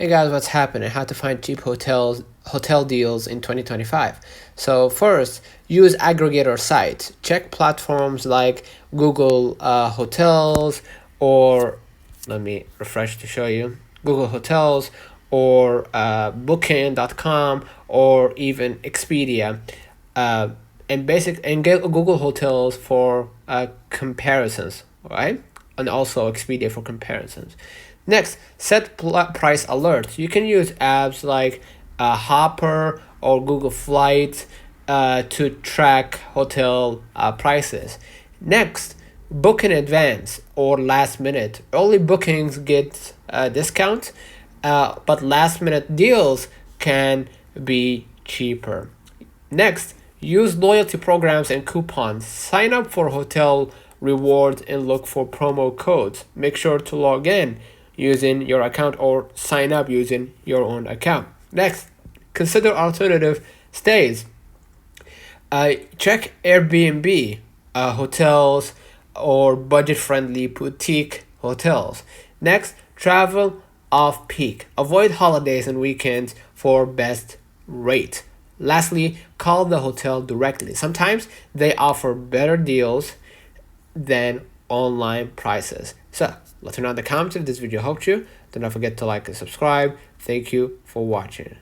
Hey guys, what's happening? How to find cheap hotel deals in 2025. So first, use aggregator sites. Check platforms like Google Hotels, or let me refresh to show you. Google Hotels, or Booking.com, or even Expedia. And get Google Hotels for comparisons, right? And also Expedia for comparisons. Next, set price alerts. You can use apps like Hopper or Google Flights to track hotel prices. Next, book in advance or last minute. Early bookings get discounts, but last minute deals can be cheaper. Next, use loyalty programs and coupons. Sign up for hotel rewards and look for promo codes. Make sure to log in using your account or sign up using your own account. Next, consider alternative stays. Check Airbnb hotels or budget-friendly boutique hotels. Next, travel off-peak. Avoid holidays and weekends for best rate. Lastly, call the hotel directly. Sometimes they offer better deals than online prices. So let me know in the comments if this video helped you. Do not forget to like and subscribe. Thank you for watching.